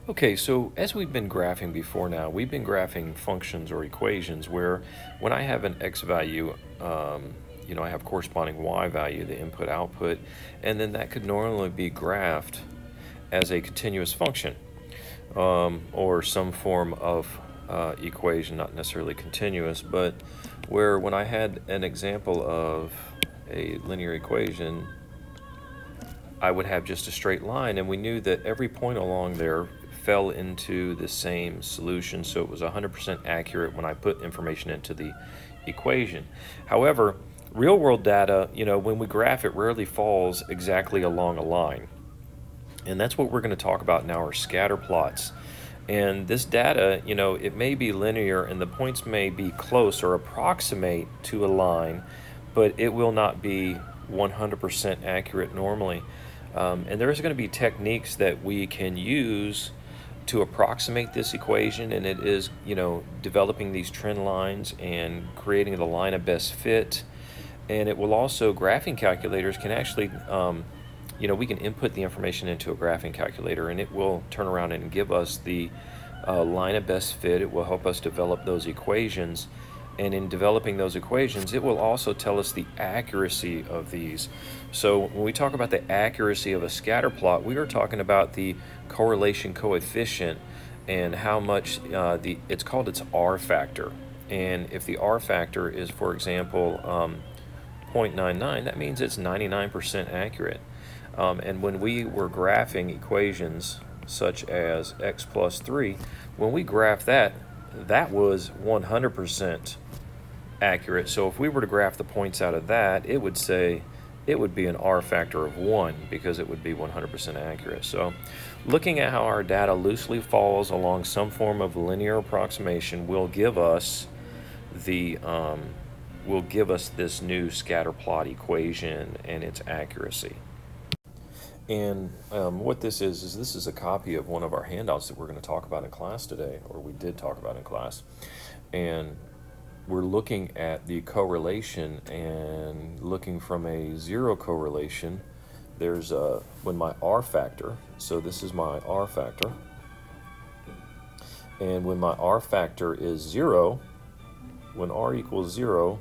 Okay, so as we've been graphing before now, we've been graphing functions or equations where when I have an x value, I have corresponding y value, the input output, and then that could normally be graphed as a continuous function or some form of equation, not necessarily continuous, but where when I had an example of a linear equation, I would have just a straight line, and we knew that every point along there fell into the same solution, so it was 100% accurate when I put information into the equation. However, real world data, when we graph it, rarely falls exactly along a line. And that's what we're going to talk about now, are scatter plots. And this data, it may be linear and the points may be close or approximate to a line, but it will not be 100% accurate normally. And there's going to be techniques that we can use to approximate this equation, and it is, developing these trend lines and creating the line of best fit. And it will also, graphing calculators can actually, we can input the information into a graphing calculator and it will turn around and give us the line of best fit. It will help us develop those equations. And in developing those equations, it will also tell us the accuracy of these. So when we talk about the accuracy of a scatter plot, we are talking about the correlation coefficient and how much it's called its R factor. And if the R factor is, for example, 0.99, that means it's 99% accurate. And when we were graphing equations such as x plus 3, when we graphed that, that was 100% accurate. So if we were to graph the points out of that, it would say it would be an R factor of 1 because it would be 100% accurate. So looking at how our data loosely falls along some form of linear approximation will give us this new scatter plot equation and its accuracy. And what this is this is a copy of one of our handouts that we're going to talk about in class today, or we did talk about in class. And we're looking at the correlation and looking from a zero correlation. There's when my R factor, so this is my R factor. And when my R factor is 0, when R equals 0,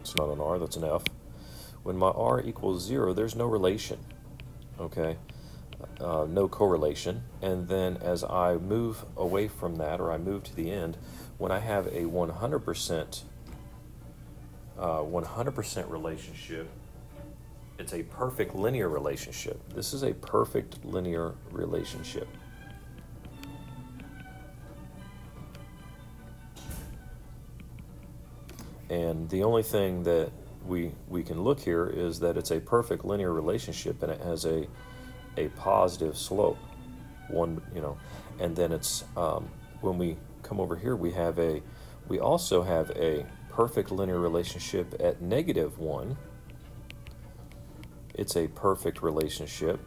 it's not an R, that's an F. When my R equals 0, there's no relation. Okay, no correlation. And then as I move away from that, or I move to the end, when I have a 100% relationship, it's a perfect linear relationship. This is a perfect linear relationship. And the only thing that we can look here is that it's a perfect linear relationship and it has a positive slope, and then it's when we come over here, we also have a perfect linear relationship at -1. It's a perfect relationship,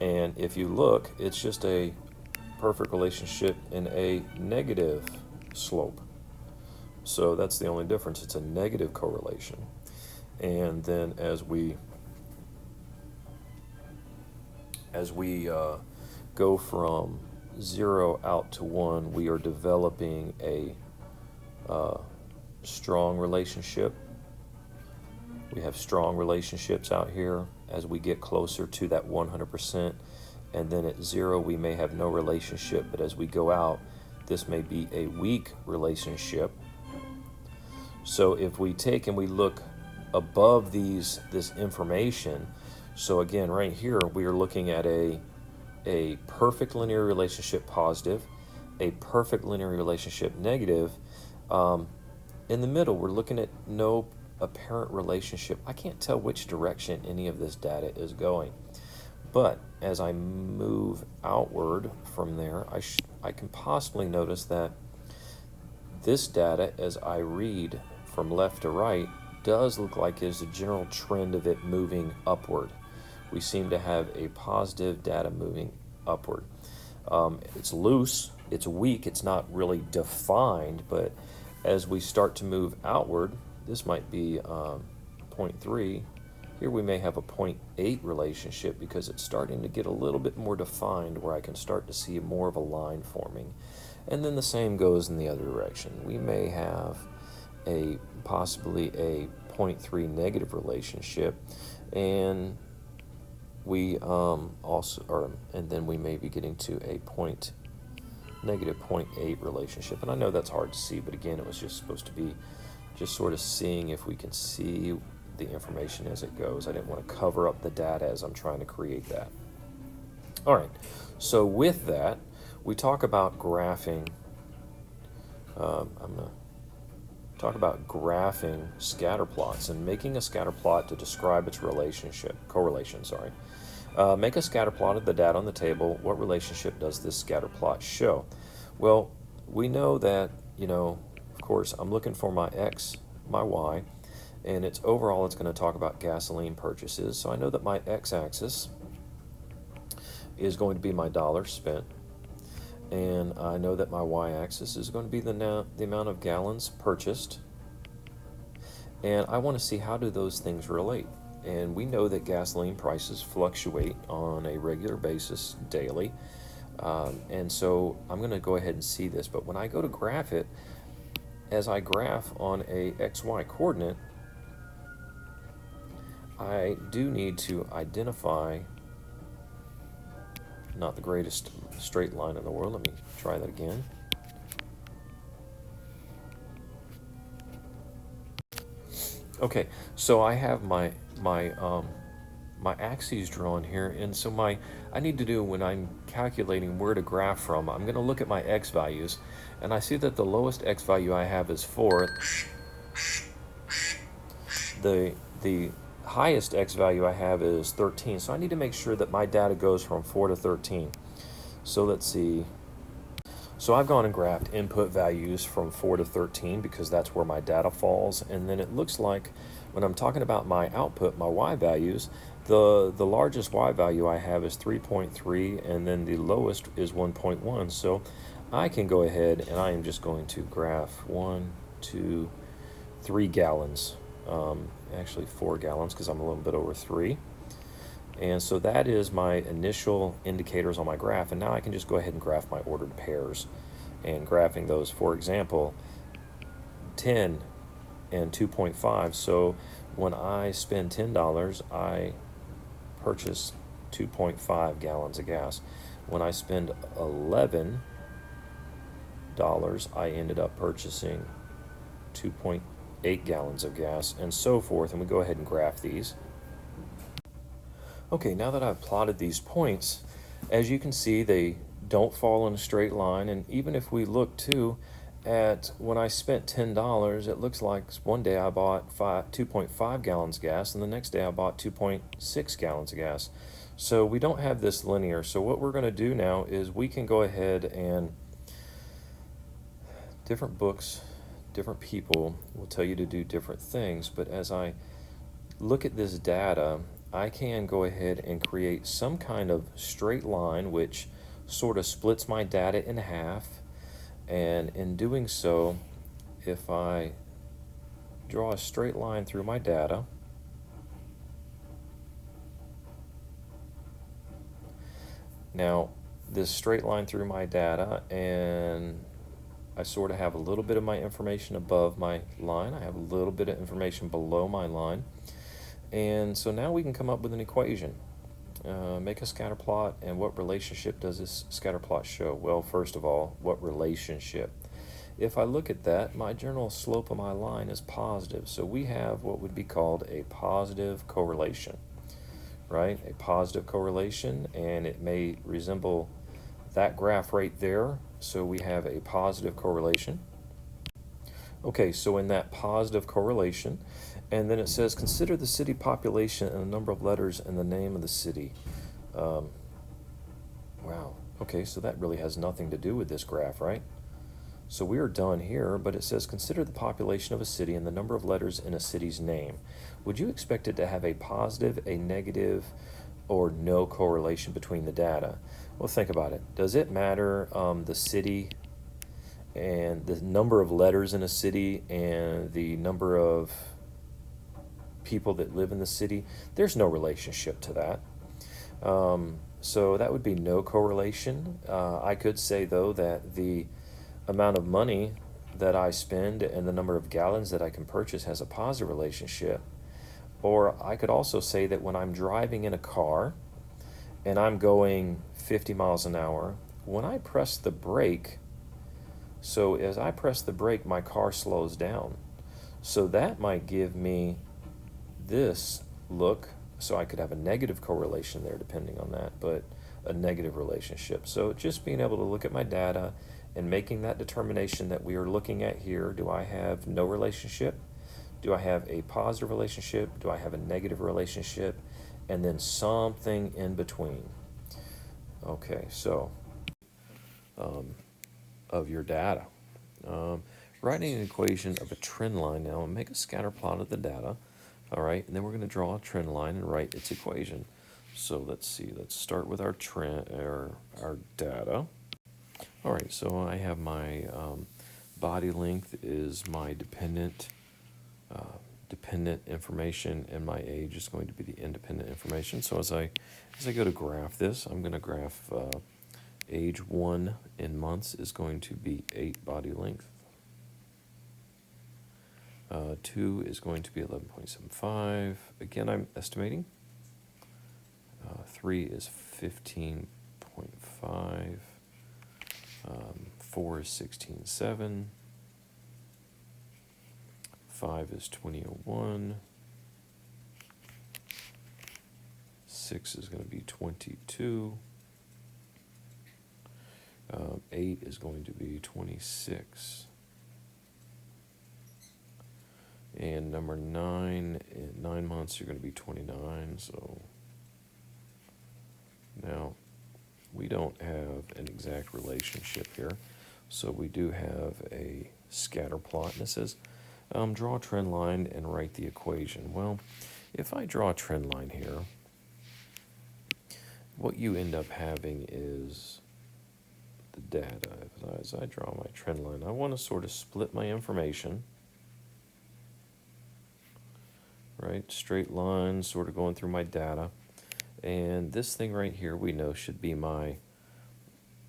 and if you look, it's just a perfect relationship in a negative slope. So that's the only difference. It's a negative correlation. And then as we go from 0 out to 1, we are developing a strong relationship. We have strong relationships out here as we get closer to that 100%. And then at 0, we may have no relationship, but as we go out, this may be a weak relationship. So if we take and we look above this information, so again, right here, we are looking at a perfect linear relationship positive, a perfect linear relationship negative. In the middle, we're looking at no apparent relationship. I can't tell which direction any of this data is going. But as I move outward from there, I can possibly notice that this data, as I read from left to right, does look like there's a general trend of it moving upward. We seem to have a positive data moving upward. It's loose, it's weak, it's not really defined, but as we start to move outward, this might be 0.3, Here we may have a 0.8 relationship because it's starting to get a little bit more defined where I can start to see more of a line forming. And then the same goes in the other direction. We may have possibly a 0.3 negative relationship, and we and then we may be getting to a negative 0.8 relationship. And I know that's hard to see, but again, it was just supposed to be just sort of seeing if we can see the information as it goes. I didn't want to cover up the data as I'm trying to create that. All right, so with that, we talk about graphing. I'm going to talk about graphing scatter plots and making a scatter plot to describe its correlation. Make a scatter plot of the data on the table. What relationship does this scatter plot show? Well, we know that, of course, I'm looking for my X, my Y, and it's going to talk about gasoline purchases. So I know that my X-axis is going to be my dollars spent, and I know that my Y-axis is going to be the amount of gallons purchased, and I want to see how do those things relate. And we know that gasoline prices fluctuate on a regular basis daily, and so I'm going to go ahead and see this. But when I go to graph it, as I graph on a XY coordinate, I do need to identify, not the greatest straight line in the world. Let me try that again. Okay, so I have my axes drawn here, and so I need to do, when I'm calculating where to graph from, I'm going to look at my X values, and I see that the lowest X value I have is 4. The highest X value I have is 13, so I need to make sure that my data goes from 4 to 13. So let's see. So I've gone and graphed input values from 4 to 13 because that's where my data falls, and then it looks like when I'm talking about my output, my Y values, the largest Y value I have is 3.3, and then the lowest is 1.1. So I can go ahead and I am just going to graph 1, 2, 3 gallons. Actually 4 gallons because I'm a little bit over 3. And so that is my initial indicators on my graph, and now I can just go ahead and graph my ordered pairs. And graphing those, for example, 10 and 2.5. So when I spend $10, I purchase 2.5 gallons of gas. When I spend $11, I ended up purchasing 2.8 gallons of gas, and so forth. And we go ahead and graph these. Okay, now that I've plotted these points, as you can see, they don't fall in a straight line. And even if we look too at when I spent $10, it looks like one day I bought 2.5 gallons of gas, and the next day I bought 2.6 gallons of gas. So we don't have this linear. So what we're going to do now is we can go ahead and different books, different people will tell you to do different things. But as I look at this data, I can go ahead and create some kind of straight line which sort of splits my data in half. And in doing so, if I draw a straight line through my data, now this straight line through my data, and I sort of have a little bit of my information above my line, I have a little bit of information below my line. And so now we can come up with an equation. Make a scatter plot, and what relationship does this scatter plot show? Well, first of all, what relationship? If I look at that, my general slope of my line is positive. So we have what would be called a positive correlation, right? A positive correlation, and it may resemble that graph right there. So we have a positive correlation. Okay, so in that positive correlation, and then it says, consider the city population and the number of letters in the name of the city. Wow. Okay, so that really has nothing to do with this graph, right? So we are done here, but it says, consider the population of a city and the number of letters in a city's name. Would you expect it to have a positive, a negative, or no correlation between the data? Well, think about it. Does it matter the city and the number of letters in a city and the number of people that live in the city, there's no relationship to that. So that would be no correlation. I could say, though, that the amount of money that I spend and the number of gallons that I can purchase has a positive relationship. Or I could also say that when I'm driving in a car and I'm going 50 miles an hour, when I press the brake, so as I press the brake, my car slows down. So that might give me this look. So I could have a negative correlation there depending on that, but a negative relationship. So just being able to look at my data and making that determination that we are looking at here. Do I have no relationship? Do I have a positive relationship? Do I have a negative relationship? And then something in between. Okay, so of your data. Writing an equation of a trend line now, and make a scatter plot of the data. All right, and then we're going to draw a trend line and write its equation. So let's see, let's start with our trend, our data. All right, so I have my body length is my dependent information, and my age is going to be the independent information. So as I go to graph this, I'm going to graph age 1 in months is going to be 8 body length. 2 is going to be 11.75. Again, I'm estimating. 3 is 15.5. 4 is 16.7. 5 is 20.01. 6 is going to be 22. 8 is going to be 26. And number 9, in 9 months, you're going to be 29. So now we don't have an exact relationship here. So we do have a scatter plot. And it says, draw a trend line and write the equation. Well, if I draw a trend line here, what you end up having is the data. As I draw my trend line, I want to sort of split my information. Right, straight lines sort of going through my data. And this thing right here we know should be my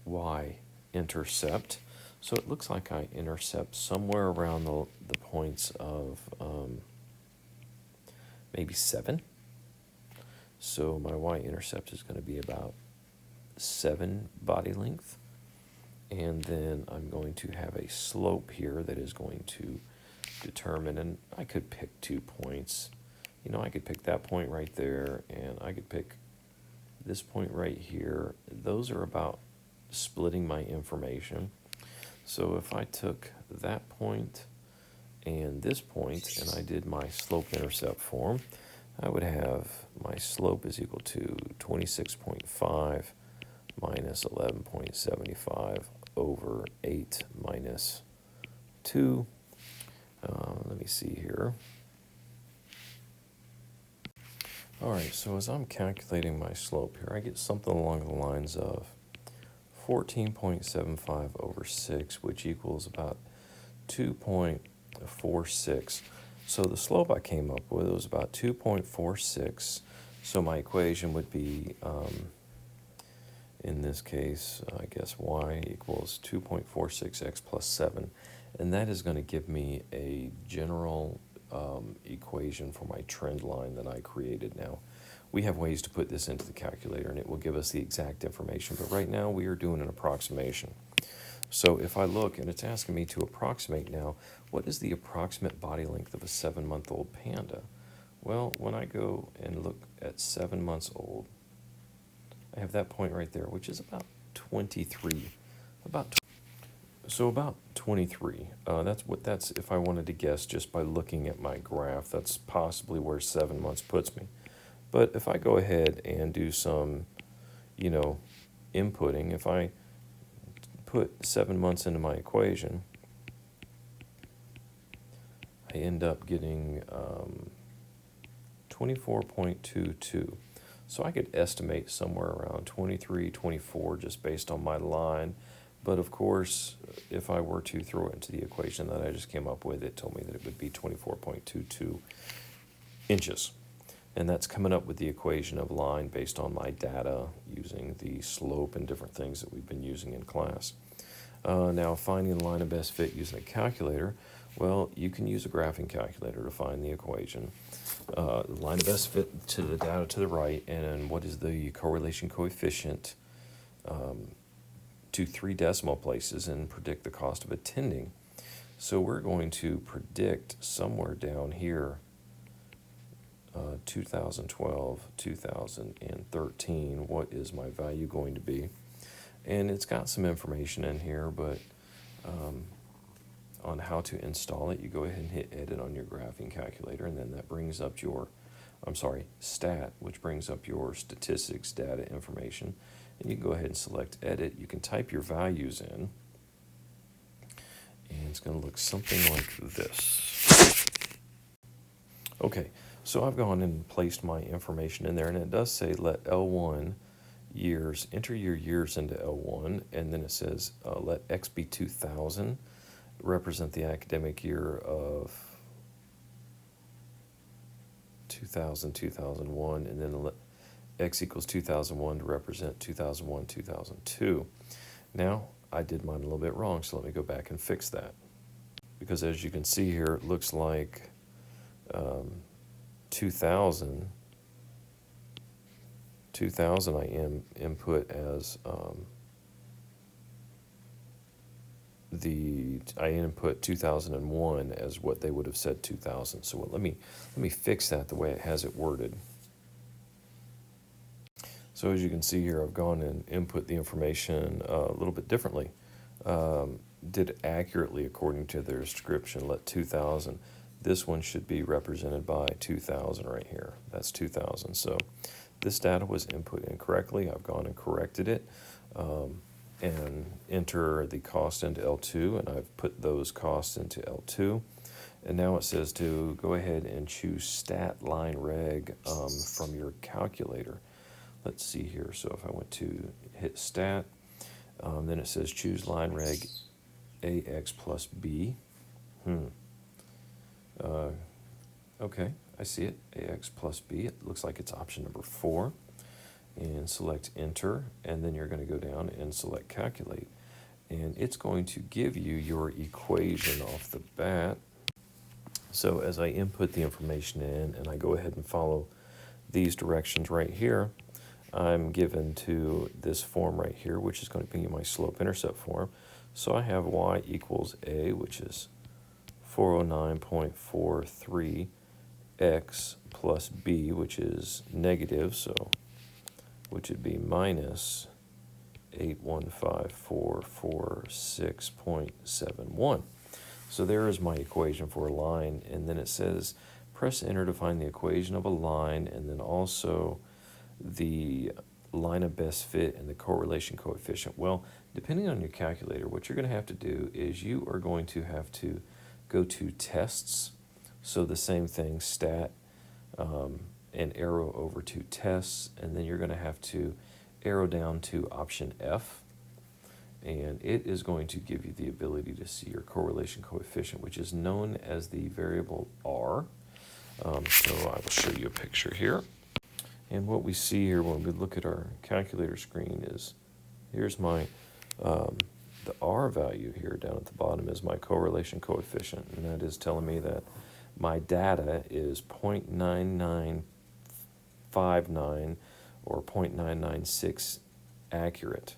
y-intercept. So it looks like I intercept somewhere around the points of maybe 7. So my y-intercept is going to be about 7 body length. And then I'm going to have a slope here that is going to determine, and I could pick 2 points. You know, I could pick that point right there, and I could pick this point right here. Those are about splitting my information. So if I took that point and this point, and I did my slope-intercept form, I would have my slope is equal to 26.5 minus 11.75 over 8 minus 2. Let me see here. All right, so as I'm calculating my slope here, I get something along the lines of 14.75 over 6, which equals about 2.46. So the slope I came up with was about 2.46. So my equation would be, in this case, I guess y equals 2.46x plus 7. And that is going to give me a general equation for my trend line that I created. Now, we have ways to put this into the calculator, and it will give us the exact information. But right now, we are doing an approximation. So if I look, and it's asking me to approximate now, what is the approximate body length of a 7-month-old panda? Well, when I go and look at 7 months old, I have that point right there, which is about 23. So about 23. That's if I wanted to guess just by looking at my graph, that's possibly where 7 months puts me. But if I go ahead and do some, inputting, if I put 7 months into my equation, I end up getting 24.22. So I could estimate somewhere around 23, 24 just based on my line. But of course, if I were to throw it into the equation that I just came up with, it told me that it would be 24.22 inches. And that's coming up with the equation of line based on my data using the slope and different things that we've been using in class. Now, finding the line of best fit using a calculator, well, you can use a graphing calculator to find the equation. Line of best fit to the data to the right, and what is the correlation coefficient to 3 decimal places, and predict the cost of attending. So we're going to predict somewhere down here, 2012, 2013, what is my value going to be? And it's got some information in here, but on how to install it, you go ahead and hit edit on your graphing calculator, and then that brings up your, stat, which brings up your statistics data information. And you can go ahead and select edit. You can type your values in, and it's going to look something like this. Okay, so I've gone and placed my information in there, and it does say let L1 years, enter your years into L1, and then it says let X be 2000, represent the academic year of 2000, 2001, and then let X equals 2001 to represent 2001, 2002. Now, I did mine a little bit wrong, so let me go back and fix that. Because as you can see here, it looks like 2000 I input as I input 2001 as what they would have said 2000. So let me fix that the way it has it worded. So as you can see here, I've gone and input the information a little bit differently. Did it accurately according to their description. Let 2000. This one should be represented by 2000 right here. That's 2000. So this data was input incorrectly. I've gone and corrected it and enter the cost into L2, and I've put those costs into L2. And now it says to go ahead and choose stat line reg from your calculator. Let's see here. So if I went to hit stat, then it says choose line reg AX plus B. Okay, I see it, AX plus B. It looks like it's option number 4. And select enter, and then you're going to go down and select calculate. And it's going to give you your equation off the bat. So as I input the information in and I go ahead and follow these directions right here, I'm given to this form right here, which is going to be my slope-intercept form. So I have y equals a, which is 409.43 x plus b, which is negative, so which would be minus 815,446.71. So there is my equation for a line, and then it says press enter to find the equation of a line, and then also the line of best fit and the correlation coefficient. Well, depending on your calculator, what you're going to have to do is you are going to have to go to tests. So the same thing, stat, and arrow over to tests, and then you're going to have to arrow down to option F, and it is going to give you the ability to see your correlation coefficient, which is known as the variable R. So I will show you a picture here. And what we see here when we look at our calculator screen is, here's my, the R value here down at the bottom is my correlation coefficient, and that is telling me that my data is 0.9959 or 0.996 accurate.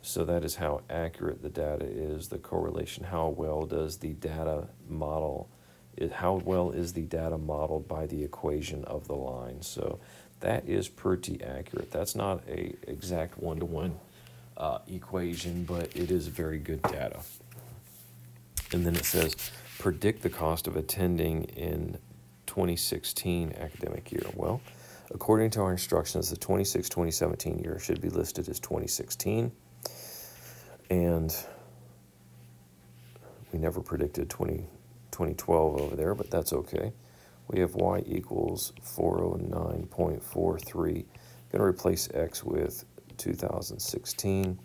So that is how accurate the data is, the correlation. How well does the data model, how well is the data modeled by the equation of the line? So that is pretty accurate. That's not a exact one-to-one equation, but it is very good data. And then it says, predict the cost of attending in 2016 academic year. Well, according to our instructions, the 2017 year should be listed as 2016. And we never predicted 2012 over there, but that's okay. We have y equals 409.43. Going to replace x with 2016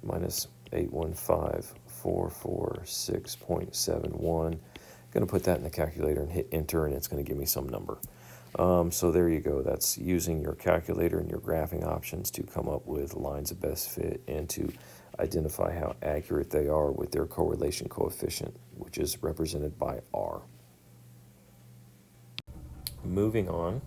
minus 815,446.71. Going to put that in the calculator and hit enter, and it's going to give me some number. So there you go. That's using your calculator and your graphing options to come up with lines of best fit and to identify how accurate they are with their correlation coefficient, which is represented by R. Moving on.